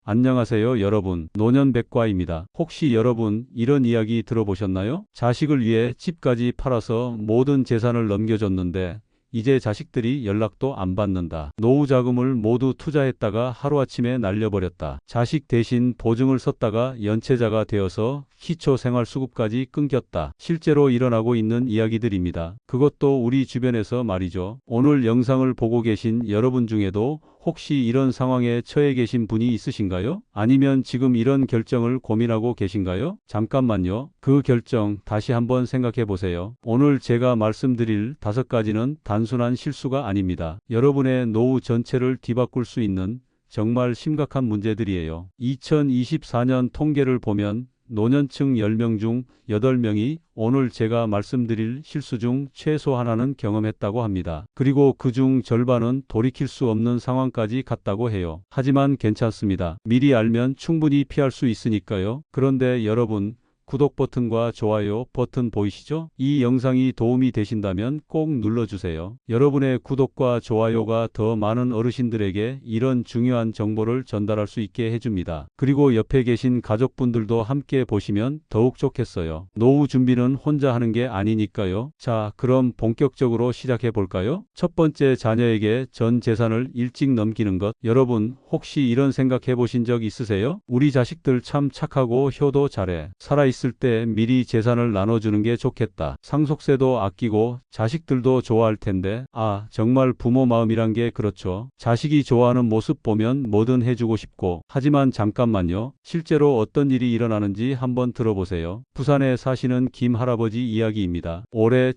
안녕하세요, 여러분. 노년백과입니다. 혹시 여러분 이런 이야기 들어보셨나요? 자식을 위해 집까지 팔아서 모든 재산을 넘겨줬는데 이제 자식들이 연락도 안 받는다. 노후 자금을 모두 투자했다가 하루아침에 날려버렸다. 자식 대신 보증을 섰다가 연체자가 되어서 기초생활수급까지 끊겼다. 실제로 일어나고 있는 이야기들입니다. 그것도 우리 주변에서 말이죠. 오늘 영상을 보고 계신 여러분 중에도 혹시 이런 상황에 처해 계신 분이 있으신가요? 아니면 지금 이런 결정을 고민하고 계신가요? 잠깐만요. 그 결정 다시 한번 생각해 보세요. 오늘 제가 말씀드릴 5가지는 단순한 실수가 아닙니다. 여러분의 노후 전체를 뒤바꿀 수 있는 정말 심각한 문제들이에요. 2024년 통계를 보면 노년층 10명 중 8명이 오늘 제가 말씀드릴 실수 중 최소 하나는 경험했다고 합니다. 그리고 그중 절반은 돌이킬 수 없는 상황까지 갔다고 해요. 하지만 괜찮습니다. 미리 알면 충분히 피할 수 있으니까요. 그런데 여러분, 구독 버튼과 좋아요 버튼 보이시죠? 이 영상이 도움이 되신다면 꼭 눌러주세요. 여러분의 구독과 좋아요가 더 많은 어르신들에게 이런 중요한 정보를 전달할 수 있게 해줍니다. 그리고 옆에 계신 가족분들도 함께 보시면 더욱 좋겠어요. 노후 준비는 혼자 하는 게 아니니까요. 자, 그럼 본격적으로 시작해 볼까요? 첫 번째, 자녀에게 전 재산을 일찍 넘기는 것. 여러분, 혹시 이런 생각해 보신 적 있으세요? 우리 자식들 참 착하고 효도 잘해. 살아있을 때 미리 재산을 나눠주는 게 좋겠다. 상속세도 아끼고 자식들도 좋아할 텐데. 아, 정말 부모 마음이란 게 그렇죠. 자식이 좋아하는 모습 보면 뭐든 해주고 싶고. 하지만 잠깐만요. 실제로 어떤 일이 일어나는지 한번 들어보세요. 부산에 사시는 김 할아버지 이야기입니다. 올해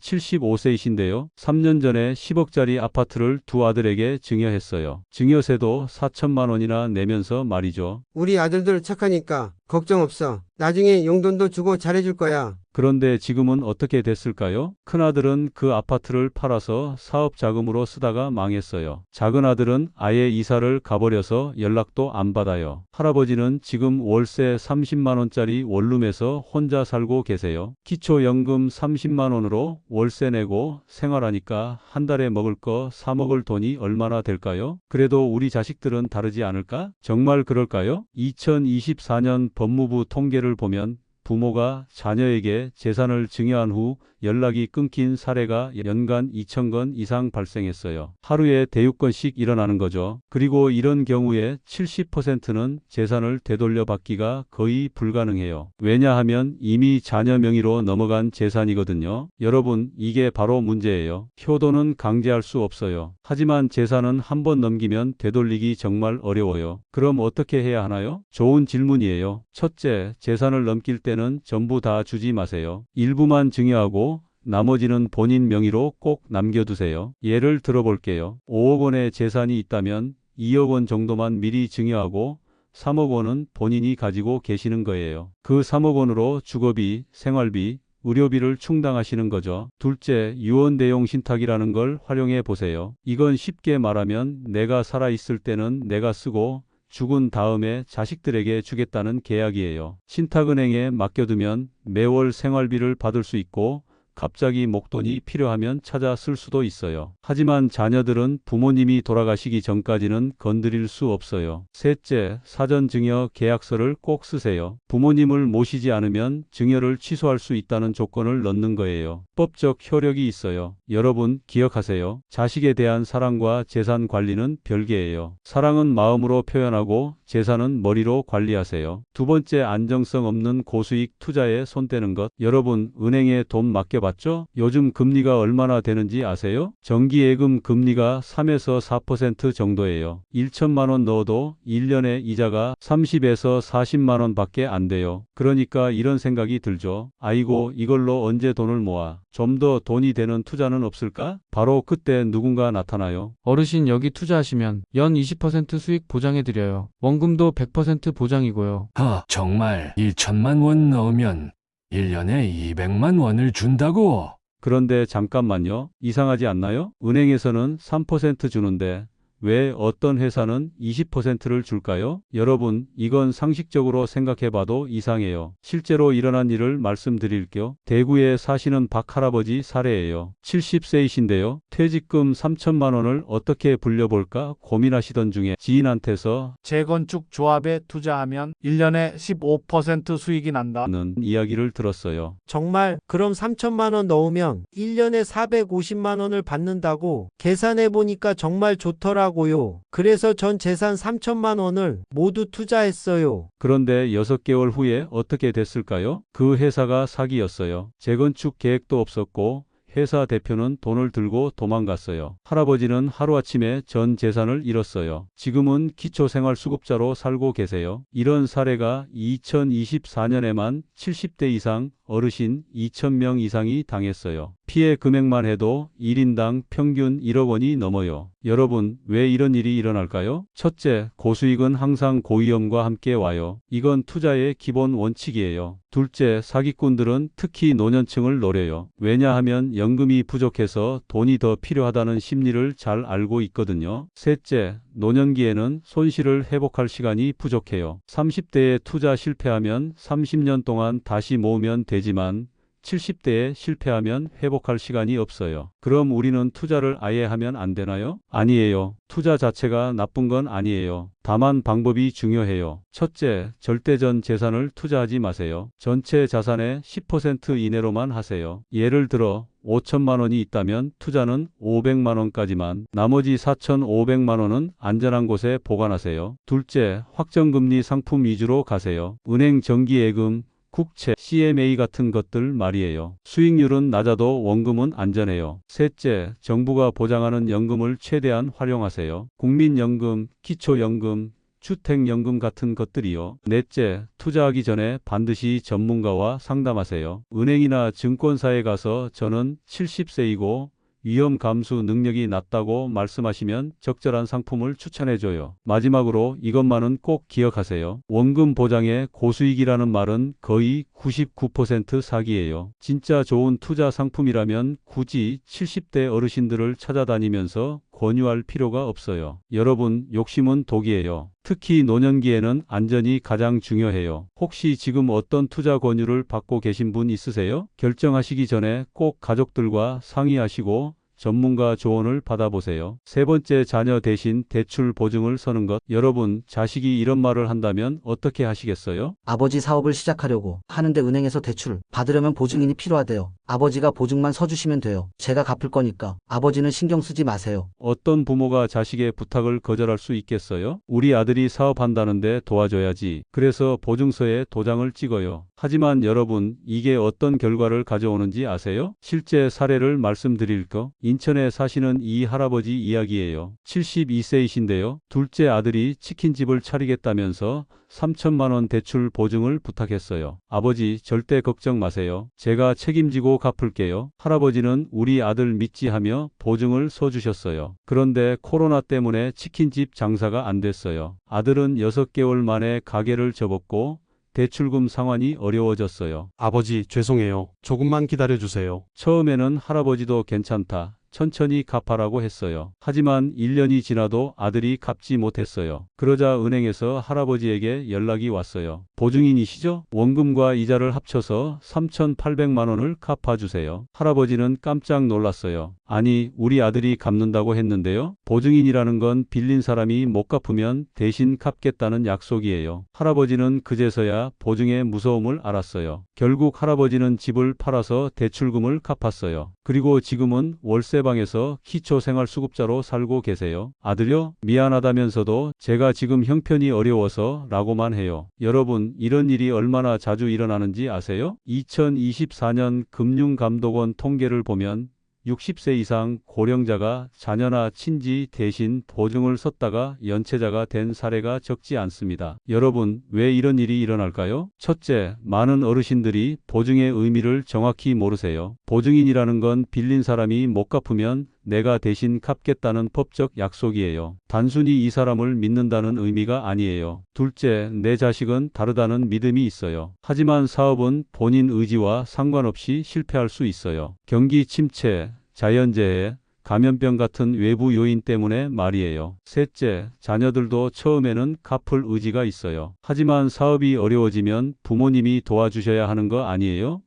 75세이신데요. 3년 전에 10억짜리 아파트를 두 아들에게 증여했어요. 증여세도 4천만 원이나 내면서 말이죠. 우리 아들들 착하니까 걱정 없어. 나중에 용돈도 주고 잘해줄 거야. 그런데 지금은 어떻게 됐을까요? 큰아들은 그 아파트를 팔아서 사업 자금으로 쓰다가 망했어요. 작은아들은 아예 이사를 가버려서 연락도 안 받아요. 할아버지는 지금 월세 30만 원짜리 원룸에서 혼자 살고 계세요. 기초연금 30만 원으로 월세 내고 생활하니까 한 달에 먹을 거 사 먹을 돈이 얼마나 될까요? 그래도 우리 자식들은 다르지 않을까? 정말 그럴까요? 2024년 법무부 통계를 보면 부모가 자녀에게 재산을 증여한 후 연락이 끊긴 사례가 연간 2,000건 이상 발생했어요. 하루에 대여건씩 일어나는 거죠. 그리고 이런 경우에 70%는 재산을 되돌려받기가 거의 불가능해요. 왜냐하면 이미 자녀 명의로 넘어간 재산이거든요. 여러분, 이게 바로 문제예요. 효도는 강제할 수 없어요. 하지만 재산은 한번 넘기면 되돌리기 정말 어려워요. 그럼 어떻게 해야 하나요? 좋은 질문이에요. 첫째, 재산을 넘길 때는 전부 다 주지 마세요. 일부만 증여하고 나머지는 본인 명의로 꼭 남겨두세요. 예를 들어볼게요. 5억 원의 재산이 있다면 2억 원 정도만 미리 증여하고 3억 원은 본인이 가지고 계시는 거예요. 그 3억 원으로 주거비, 생활비, 의료비를 충당하시는 거죠. 둘째, 유언대용 신탁이라는 걸 활용해 보세요. 이건 쉽게 말하면 내가 살아있을 때는 내가 쓰고 죽은 다음에 자식들에게 주겠다는 계약이에요. 신탁은행에 맡겨두면 매월 생활비를 받을 수 있고 갑자기 목돈이 필요하면 찾아 쓸 수도 있어요. 하지만 자녀들은 부모님이 돌아가시기 전까지는 건드릴 수 없어요. 셋째, 사전 증여 계약서를 꼭 쓰세요. 부모님을 모시지 않으면 증여를 취소할 수 있다는 조건을 넣는 거예요. 법적 효력이 있어요. 여러분 기억하세요. 자식에 대한 사랑과 재산 관리는 별개예요. 사랑은 마음으로 표현하고 재산은 머리로 관리하세요. 두 번째, 안정성 없는 고수익 투자에 손대는 것. 여러분, 은행에 돈 맡겨봤죠? 요즘 금리가 얼마나 되는지 아세요? 정기예금 금리가 3에서 4% 정도예요. 1천만 원 넣어도 1년에 이자가 30에서 40만 원 밖에 안 돼요. 그러니까 이런 생각이 들죠. 아이고, 이걸로 언제 돈을 모아? 좀 더 돈이 되는 투자는 없을까? 바로 그때 누군가 나타나요. 어르신 여기 투자하시면 연 20% 수익 보장해드려요. 원금도 100% 보장이고요. 정말 1천만 원 넣으면 1년에 200만 원을 준다고? 그런데 잠깐만요. 이상하지 않나요? 은행에서는 3% 주는데 왜 어떤 회사는 20%를 줄까요? 여러분, 이건 상식적으로 생각해봐도 이상해요. 실제로 일어난 일을 말씀드릴게요. 대구에 사시는 박 할아버지 사례예요. 70세이신데요. 퇴직금 3천만 원을 어떻게 불려볼까 고민하시던 중에 지인한테서 재건축 조합에 투자하면 1년에 15% 수익이 난다. 는 이야기를 들었어요. 정말 그럼 3천만 원 넣으면 1년에 450만 원을 받는다고 계산해 보니까 정말 좋더라고요. 그래서 전 재산 3천만 원을 모두 투자했어요. 그런데 6개월 후에 어떻게 됐을까요? 그 회사가 사기였어요. 재건축 계획도 없었고 회사 대표는 돈을 들고 도망갔어요. 할아버지는 하루아침에 전 재산을 잃었어요. 지금은 기초생활수급자로 살고 계세요. 이런 사례가 2024년에만 70대 이상 어르신 2,000명 이상이 당했어요. 피해 금액만 해도 1인당 평균 1억 원이 넘어요. 여러분, 왜 이런 일이 일어날까요? 첫째, 고수익은 항상 고위험과 함께 와요. 이건 투자의 기본 원칙이에요. 둘째, 사기꾼들은 특히 노년층을 노려요. 왜냐하면 연금이 부족해서 돈이 더 필요하다는 심리를 잘 알고 있거든요. 셋째, 노년기에는 손실을 회복할 시간이 부족해요. 30대에 투자 실패하면 30년 동안 다시 모으면 되지만 70대에 실패하면 회복할 시간이 없어요. 그럼 우리는 투자를 아예 하면 안 되나요? 아니에요. 투자 자체가 나쁜 건 아니에요. 다만 방법이 중요해요. 첫째, 절대 전 재산을 투자하지 마세요. 전체 자산의 10% 이내로만 하세요. 예를 들어 5천만 원이 있다면 투자는 500만 원까지만, 나머지 4,500만 원은 안전한 곳에 보관하세요. 둘째, 확정금리 상품 위주로 가세요. 은행 정기예금, 국채, CMA 같은 것들 말이에요. 수익률은 낮아도 원금은 안전해요. 셋째, 정부가 보장하는 연금을 최대한 활용하세요. 국민연금, 기초연금, 주택연금 같은 것들이요. 넷째, 투자하기 전에 반드시 전문가와 상담하세요. 은행이나 증권사에 가서 저는 70세이고 위험 감수 능력이 낮다고 말씀하시면 적절한 상품을 추천해줘요. 마지막으로 이것만은 꼭 기억하세요. 원금 보장의 고수익이라는 말은 거의 99% 사기예요. 진짜 좋은 투자 상품이라면 굳이 70대 어르신들을 찾아다니면서 권유할 필요가 없어요. 여러분, 욕심은 독이에요. 특히 노년기에는 안전이 가장 중요해요. 혹시 지금 어떤 투자 권유를 받고 계신 분 있으세요? 결정하시기 전에 꼭 가족들과 상의하시고 전문가 조언을 받아보세요. 세 번째, 자녀 대신 대출 보증을 서는 것. 여러분, 자식이 이런 말을 한다면 어떻게 하시겠어요? 아버지 사업을 시작하려고 하는데 은행에서 대출 받으려면 보증인이 필요하대요. 아버지가 보증만 서주시면 돼요. 제가 갚을 거니까 아버지는 신경 쓰지 마세요. 어떤 부모가 자식의 부탁을 거절할 수 있겠어요? 우리 아들이 사업한다는데 도와줘야지. 그래서 보증서에 도장을 찍어요. 하지만 여러분, 이게 어떤 결과를 가져오는지 아세요? 실제 사례를 말씀드릴까? 인천에 사시는 이 할아버지 이야기예요. 72세이신데요. 둘째 아들이 치킨집을 차리겠다면서 3천만 원 대출 보증을 부탁했어요. 아버지, 절대 걱정 마세요. 제가 책임지고 갚을게요. 할아버지는 우리 아들 믿지 하며 보증을 서주셨어요. 그런데 코로나 때문에 치킨집 장사가 안 됐어요. 아들은 6개월 만에 가게를 접었고 대출금 상환이 어려워졌어요. 아버지, 죄송해요. 조금만 기다려주세요. 처음에는 할아버지도 괜찮다, 천천히 갚아라고 했어요. 하지만 1년이 지나도 아들이 갚지 못했어요. 그러자 은행에서 할아버지에게 연락이 왔어요. 보증인이시죠? 원금과 이자를 합쳐서 3,800만 원을 갚아주세요. 할아버지는 깜짝 놀랐어요. 아니, 우리 아들이 갚는다고 했는데요. 보증인이라는 건 빌린 사람이 못 갚으면 대신 갚겠다는 약속이에요. 할아버지는 그제서야 보증의 무서움을 알았어요. 결국 할아버지는 집을 팔아서 대출금을 갚았어요. 그리고 지금은 월세방에서 기초생활수급자로 살고 계세요. 아들요? 미안하다면서도 제가 지금 형편이 어려워서 라고만 해요. 여러분, 이런 일이 얼마나 자주 일어나는지 아세요? 2024년 금융감독원 통계를 보면 60세 이상 고령자가 자녀나 친지 대신 보증을 섰다가 연체자가 된 사례가 적지 않습니다. 여러분, 왜 이런 일이 일어날까요? 첫째, 많은 어르신들이 보증의 의미를 정확히 모르세요. 보증인이라는 건 빌린 사람이 못 갚으면 내가 대신 갚겠다는 법적 약속이에요. 단순히 이 사람을 믿는다는 의미가 아니에요. 둘째, 내 자식은 다르다는 믿음이 있어요. 하지만 사업은 본인 의지와 상관없이 실패할 수 있어요. 경기 침체, 자연재해, 감염병 같은 외부 요인 때문에 말이에요. 셋째, 자녀들도 처음에는 갚을 의지가 있어요. 하지만 사업이 어려워지면 부모님이 도와주셔야 하는 거 아니에요?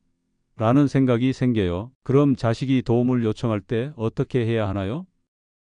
라는 생각이 생겨요. 그럼 자식이 도움을 요청할 때 어떻게 해야 하나요?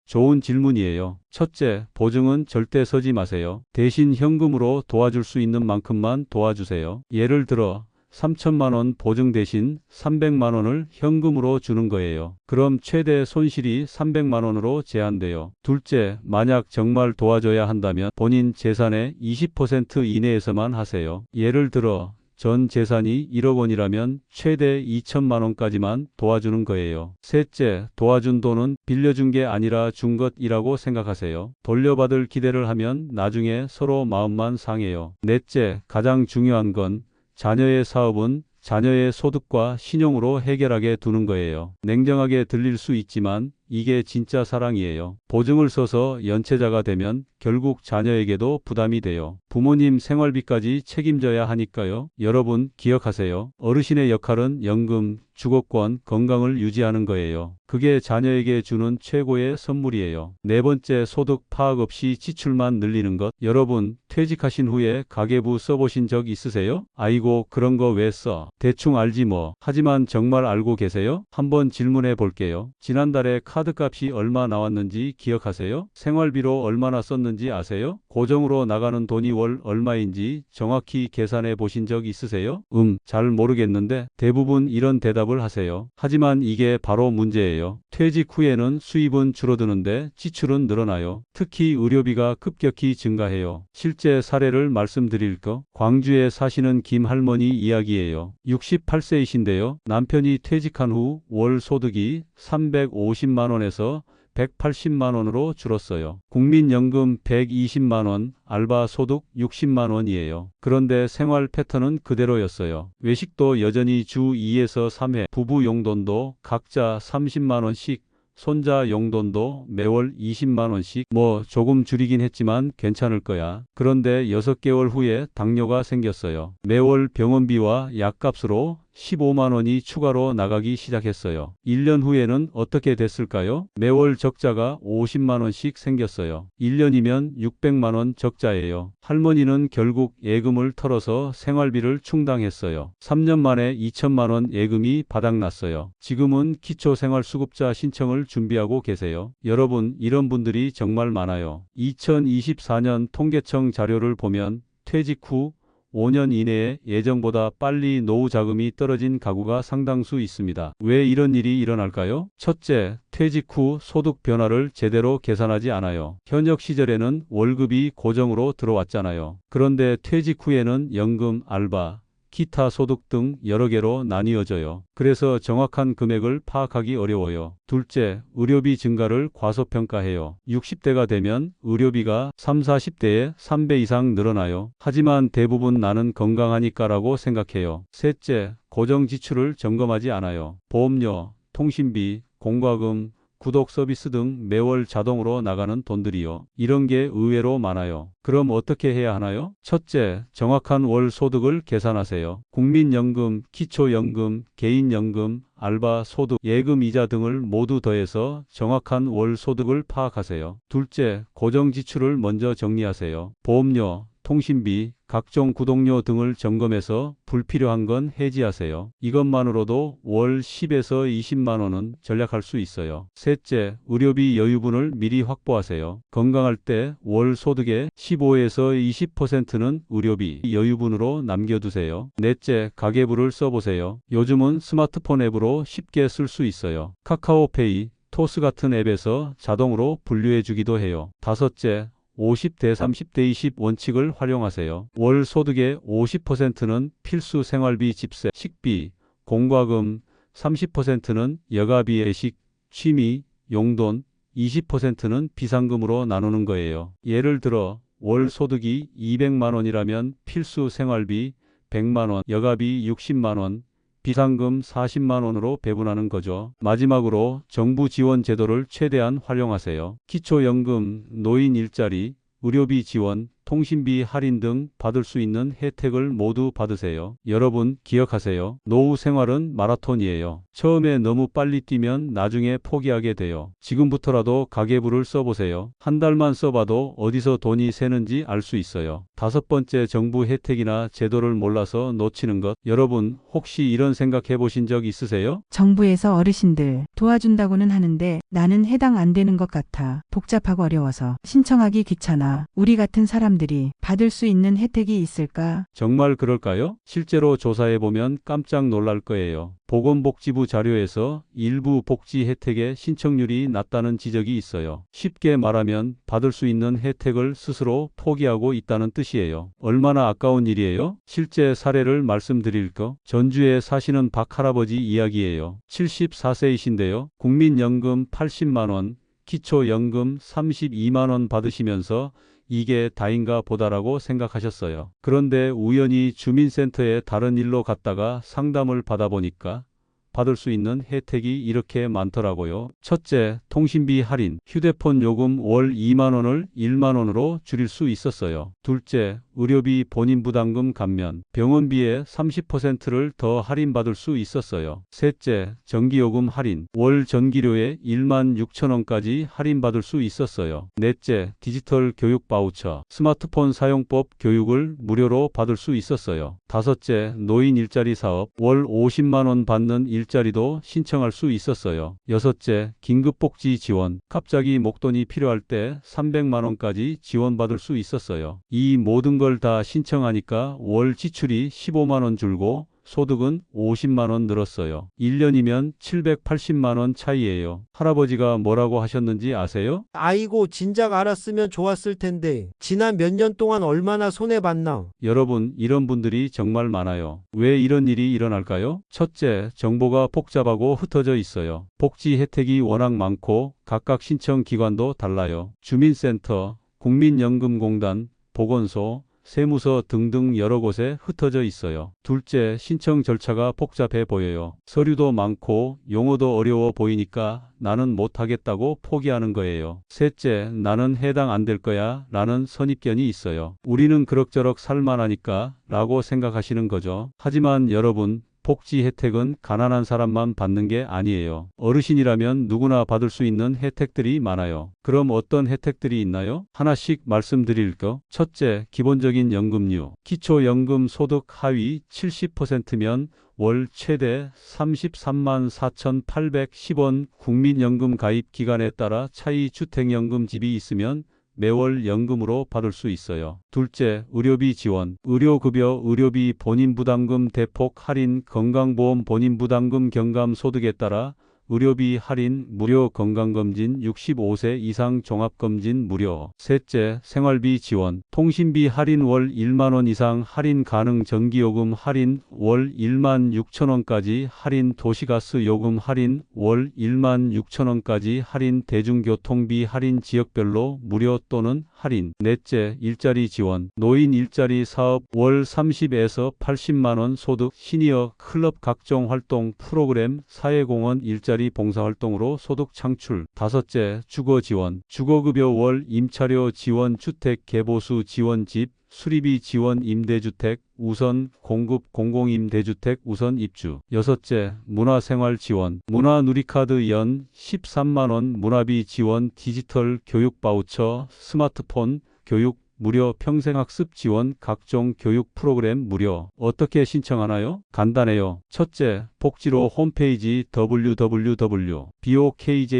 좋은 질문이에요. 첫째, 보증은 절대 서지 마세요. 대신 현금으로 도와줄 수 있는 만큼만 도와주세요. 예를 들어 3천만 원 보증 대신 300만 원을 현금으로 주는 거예요. 그럼 최대 손실이 300만 원으로 제한돼요. 둘째, 만약 정말 도와줘야 한다면 본인 재산의 20% 이내에서만 하세요. 예를 들어 전 재산이 1억 원이라면 최대 2천만 원까지만 도와주는 거예요. 셋째, 도와준 돈은 빌려준 게 아니라 준 것이라고 생각하세요. 돌려받을 기대를 하면 나중에 서로 마음만 상해요. 넷째, 가장 중요한 건 자녀의 사업은 자녀의 소득과 신용으로 해결하게 두는 거예요. 냉정하게 들릴 수 있지만 이게 진짜 사랑이에요. 보증을 서서 연체자가 되면 결국 자녀에게도 부담이 돼요. 부모님 생활비까지 책임져야 하니까요. 여러분 기억하세요. 어르신의 역할은 연금, 주거권, 건강을 유지하는 거예요. 그게 자녀에게 주는 최고의 선물이에요. 네 번째, 소득 파악 없이 지출만 늘리는 것. 여러분 퇴직하신 후에 가계부 써보신 적 있으세요? 아이고 그런 거 왜 써? 대충 알지 뭐. 하지만 정말 알고 계세요? 한번 질문해 볼게요. 지난달에 카드값이 얼마 나왔는지 기억하세요? 생활비로 얼마나 썼는지 아세요? 고정으로 나가는 돈이 월 얼마인지 정확히 계산해 보신 적 있으세요? 잘 모르겠는데 대부분 이런 대답을 하세요. 하지만 이게 바로 문제예요. 퇴직 후에는 수입은 줄어드는데 지출은 늘어나요. 특히 의료비가 급격히 증가해요. 실제 사례를 말씀드릴까? 광주에 사시는 김 할머니 이야기예요. 68세이신데요. 남편이 퇴직한 후 월 소득이 350만 원에서 180만 원으로 줄었어요. 국민연금 120만 원, 알바 소득 60만 원이에요. 그런데 생활 패턴은 그대로였어요. 외식도 여전히 주 2에서 3회, 부부 용돈도 각자 30만 원씩, 손자 용돈도 매월 20만 원씩, 뭐 조금 줄이긴 했지만 괜찮을 거야. 그런데 6개월 후에 당뇨가 생겼어요. 매월 병원비와 약값으로 15만 원이 추가로 나가기 시작했어요. 1년 후에는 어떻게 됐을까요? 매월 적자가 50만 원씩 생겼어요. 1년이면 600만 원 적자예요. 할머니는 결국 예금을 털어서 생활비를 충당했어요. 3년 만에 2천만 원 예금이 바닥났어요. 지금은 기초생활수급자 신청을 준비하고 계세요. 여러분, 이런 분들이 정말 많아요. 2024년 통계청 자료를 보면 퇴직 후 5년 이내에 예정보다 빨리 노후 자금이 떨어진 가구가 상당수 있습니다. 왜 이런 일이 일어날까요? 첫째, 퇴직 후 소득 변화를 제대로 계산하지 않아요. 현역 시절에는 월급이 고정으로 들어왔잖아요. 그런데 퇴직 후에는 연금, 알바, 기타 소득 등 여러 개로 나뉘어져요. 그래서 정확한 금액을 파악하기 어려워요. 둘째, 의료비 증가를 과소평가해요. 60대가 되면 의료비가 30, 40대에 3배 이상 늘어나요. 하지만 대부분 나는 건강하니까라고 생각해요. 셋째, 고정 지출을 점검하지 않아요. 보험료, 통신비, 공과금, 구독 서비스 등 매월 자동으로 나가는 돈들이요. 이런 게 의외로 많아요. 그럼 어떻게 해야 하나요? 첫째, 정확한 월 소득을 계산하세요. 국민연금, 기초연금, 개인연금, 알바, 소득, 예금, 이자 등을 모두 더해서 정확한 월 소득을 파악하세요. 둘째, 고정 지출을 먼저 정리하세요. 보험료, 통신비, 각종 구독료 등을 점검해서 불필요한 건 해지하세요. 이것만으로도 월 10에서 20만 원은 절약할 수 있어요. 셋째, 의료비 여유분을 미리 확보하세요. 건강할 때 월 소득의 15에서 20%는 의료비 여유분으로 남겨두세요. 넷째, 가계부를 써보세요. 요즘은 스마트폰 앱으로 쉽게 쓸 수 있어요. 카카오페이, 토스 같은 앱에서 자동으로 분류해주기도 해요. 다섯째, 50대 30대 20 원칙을 활용하세요. 월 소득의 50%는 필수 생활비, 집세, 식비, 공과금, 30%는 여가비, 외식, 취미, 용돈, 20%는 비상금으로 나누는 거예요. 예를 들어 월 소득이 200만 원이라면 필수 생활비 100만 원, 여가비 60만 원, 비상금 40만 원으로 배분하는 거죠. 마지막으로 정부 지원 제도를 최대한 활용하세요. 기초연금, 노인 일자리, 의료비 지원, 통신비 할인 등 받을 수 있는 혜택을 모두 받으세요. 여러분 기억하세요. 노후 생활은 마라톤이에요. 처음에 너무 빨리 뛰면 나중에 포기하게 돼요. 지금부터라도 가계부를 써보세요. 한 달만 써봐도 어디서 돈이 새는지 알 수 있어요. 다섯 번째, 정부 혜택이나 제도를 몰라서 놓치는 것. 여러분 혹시 이런 생각 해보신 적 있으세요? 정부에서 어르신들 도와준다고는 하는데 나는 해당 안 되는 것 같아. 복잡하고 어려워서 신청하기 귀찮아. 우리 같은 사람들이 받을 수 있는 혜택이 있을까? 정말 그럴까요? 실제로 조사해보면 깜짝 놀랄 거예요. 보건복지부 자료에서 일부 복지 혜택의 신청률이 낮다는 지적이 있어요. 쉽게 말하면 받을 수 있는 혜택을 스스로 포기하고 있다는 뜻이에요. 얼마나 아까운 일이에요? 실제 사례를 말씀드릴까? 전주에 사시는 박 할아버지 이야기예요. 74세이신데요. 국민연금 80만 원, 기초연금 32만 원 받으시면서 이게 다인가 보다라고 생각하셨어요. 그런데 우연히 주민센터에 다른 일로 갔다가 상담을 받아보니까 받을 수 있는 혜택이 이렇게 많더라고요. 첫째, 통신비 할인. 휴대폰 요금 월 2만 원을 1만 원으로 줄일 수 있었어요. 둘째, 의료비 본인 부담금 감면. 병원비의 30%를 더 할인받을 수 있었어요. 셋째, 전기요금 할인. 월 전기료에 1만 6천 원까지 할인받을 수 있었어요. 넷째, 디지털 교육 바우처. 스마트폰 사용법 교육을 무료로 받을 수 있었어요. 다섯째, 노인 일자리 사업. 월 50만 원 받는 일자리도 신청할 수 있었어요. 여섯째, 긴급복지 지원. 갑자기 목돈이 필요할 때 300만 원까지 지원받을 수 있었어요. 이 모든 걸 다 신청하니까 월 지출이 15만 원 줄고 소득은 50만 원 늘었어요. 1년이면 780만 원 차이예요. 할아버지가 뭐라고 하셨는지 아세요? 아이고, 진작 알았으면 좋았을 텐데. 지난 몇 년 동안 얼마나 손해봤나. 여러분, 이런 분들이 정말 많아요. 왜 이런 일이 일어날까요? 첫째, 정보가 복잡하고 흩어져 있어요. 복지 혜택이 워낙 많고 각각 신청 기관도 달라요. 주민센터, 국민연금공단, 보건소, 세무서 등등 여러 곳에 흩어져 있어요. 둘째, 신청 절차가 복잡해 보여요. 서류도 많고 용어도 어려워 보이니까 나는 못하겠다고 포기하는 거예요. 셋째, 나는 해당 안 될 거야 라는 선입견이 있어요. 우리는 그럭저럭 살만하니까 라고 생각하시는 거죠. 하지만 여러분, 복지 혜택은 가난한 사람만 받는 게 아니에요. 어르신이라면 누구나 받을 수 있는 혜택들이 많아요. 그럼 어떤 혜택들이 있나요? 하나씩 말씀드릴까? 첫째, 기본적인 연금류. 기초연금 소득 하위 70%면 월 최대 33만 4,810원, 국민연금 가입 기간에 따라 차이 주택연금 집이 있으면 매월 연금으로 받을 수 있어요. 둘째, 의료비 지원. 의료급여, 의료비 본인 부담금 대폭 할인, 건강보험 본인 부담금 경감 소득에 따라 의료비 할인, 무료 건강검진, 65세 이상 종합검진 무료. 셋째, 생활비 지원. 통신비 할인 월 1만 원 이상 할인 가능. 전기요금 할인 월 1만 6천 원까지 할인. 도시가스 요금 할인 월 1만 6천 원까지 할인. 대중교통비 할인 지역별로 무료 또는 할인. 넷째, 일자리 지원. 노인 일자리 사업 월 30에서 80만 원 소득. 시니어 클럽 각종 활동 프로그램 사회공헌 일자리 봉사활동으로 소득 창출. 다섯째, 주거 지원. 주거급여 월 임차료 지원. 주택 개보수 지원. 집 수리비 지원. 임대주택 우선 공급. 공공임대주택 우선 입주. 여섯째, 문화생활 지원. 문화누리카드 연 13만 원 문화비 지원. 디지털 교육 바우처. 스마트폰 교육 무료. 평생학습 지원. 각종 교육 프로그램 무료. 어떻게 신청하나요? 간단해요. 첫째, 복지로 홈페이지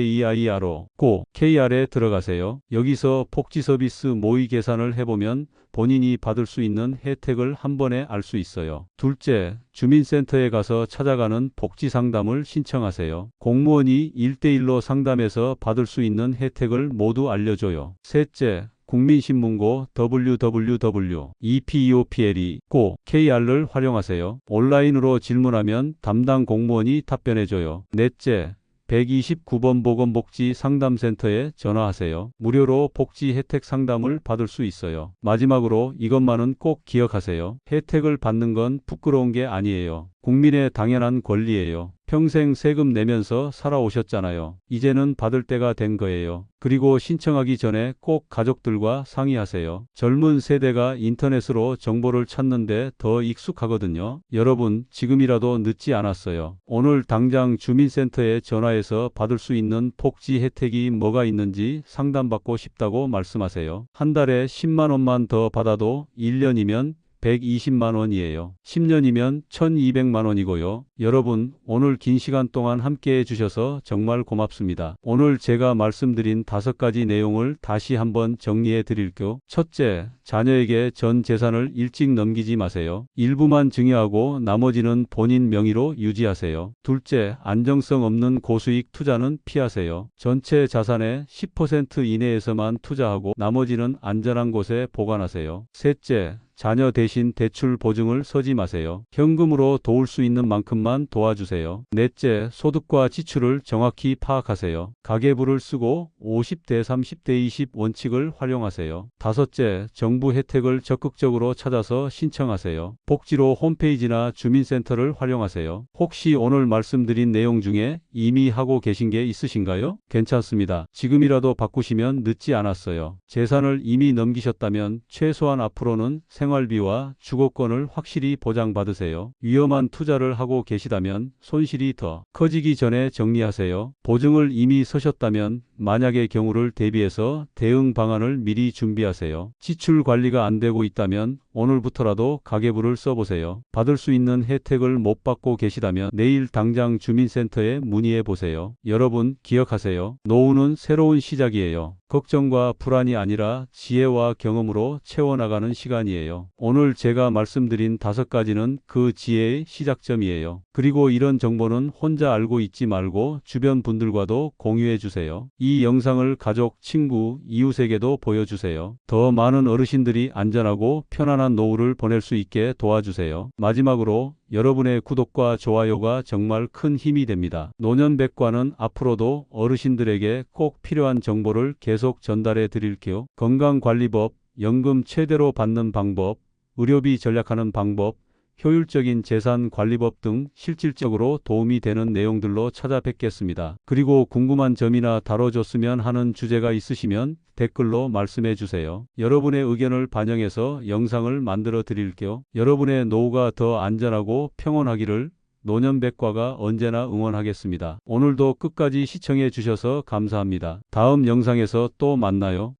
www.bokjeiro.go KR에 들어가세요. 여기서 복지 서비스 모의 계산을 해보면 본인이 받을 수 있는 혜택을 한 번에 알 수 있어요. 둘째, 주민센터에 가서 찾아가는 복지 상담을 신청하세요. 공무원이 1대1로 상담해서 받을 수 있는 혜택을 모두 알려줘요. 셋째, 국민신문고 www.epople.go KR를 활용하세요. 온라인으로 질문하면 담당 공무원이 답변해줘요. 넷째, 129번 보건복지 상담센터에 전화하세요. 무료로 복지 혜택 상담을 받을 수 있어요. 마지막으로 이것만은 꼭 기억하세요. 혜택을 받는 건 부끄러운 게 아니에요. 국민의 당연한 권리예요. 평생 세금 내면서 살아오셨잖아요. 이제는 받을 때가 된 거예요. 그리고 신청하기 전에 꼭 가족들과 상의하세요. 젊은 세대가 인터넷으로 정보를 찾는데 더 익숙하거든요. 여러분, 지금이라도 늦지 않았어요. 오늘 당장 주민센터에 전화해서 받을 수 있는 복지 혜택이 뭐가 있는지 상담받고 싶다고 말씀하세요. 한 달에 10만 원만 더 받아도 1년이면 120만 원이에요. 10년이면 1200만 원이고요. 여러분, 오늘 긴 시간 동안 함께 해주셔서 정말 고맙습니다. 오늘 제가 말씀드린 5가지 내용을 다시 한번 정리해 드릴게요. 첫째, 자녀에게 전 재산을 일찍 넘기지 마세요. 일부만 증여하고 나머지는 본인 명의로 유지하세요. 둘째, 안정성 없는 고수익 투자는 피하세요. 전체 자산의 10% 이내에서만 투자하고 나머지는 안전한 곳에 보관하세요. 셋째, 자녀 대신 대출 보증을 서지 마세요. 현금으로 도울 수 있는 만큼만 도와주세요. 넷째, 소득과 지출을 정확히 파악하세요. 가계부를 쓰고 50대 30대 20 원칙을 활용하세요. 다섯째, 정부 혜택을 적극적으로 찾아서 신청하세요. 복지로 홈페이지나 주민센터를 활용하세요. 혹시 오늘 말씀드린 내용 중에 이미 하고 계신 게 있으신가요? 괜찮습니다. 지금이라도 바꾸시면 늦지 않았어요. 재산을 이미 넘기셨다면 최소한 앞으로는 생활비와 주거권을 확실히 보장받으세요. 위험한 투자를 하고 계시다면 손실이 더 커지기 전에 정리하세요. 보증을 이미 서셨다면 만약의 경우를 대비해서 대응 방안을 미리 준비하세요. 지출 관리가 안 되고 있다면 오늘부터라도 가계부를 써보세요. 받을 수 있는 혜택을 못 받고 계시다면 내일 당장 주민센터에 문의해 보세요. 여러분, 기억하세요. 노후는 새로운 시작이에요. 걱정과 불안이 아니라 지혜와 경험으로 채워나가는 시간이에요. 오늘 제가 말씀드린 5가지는 그 지혜의 시작점이에요. 그리고 이런 정보는 혼자 알고 있지 말고 주변 분들과도 공유해 주세요. 이 영상을 가족, 친구, 이웃에게도 보여주세요. 더 많은 어르신들이 안전하고 편안한 노후를 보낼 수 있게 도와주세요. 마지막으로 여러분의 구독과 좋아요가 정말 큰 힘이 됩니다. 노년백과는 앞으로도 어르신들에게 꼭 필요한 정보를 계속 전달해 드릴게요. 건강관리법, 연금 최대로 받는 방법, 의료비 절약하는 방법, 효율적인 재산 관리법 등 실질적으로 도움이 되는 내용들로 찾아뵙겠습니다. 그리고 궁금한 점이나 다뤄줬으면 하는 주제가 있으시면 댓글로 말씀해 주세요. 여러분의 의견을 반영해서 영상을 만들어 드릴게요. 여러분의 노후가 더 안전하고 평온하기를 노년백과가 언제나 응원하겠습니다. 오늘도 끝까지 시청해 주셔서 감사합니다. 다음 영상에서 또 만나요.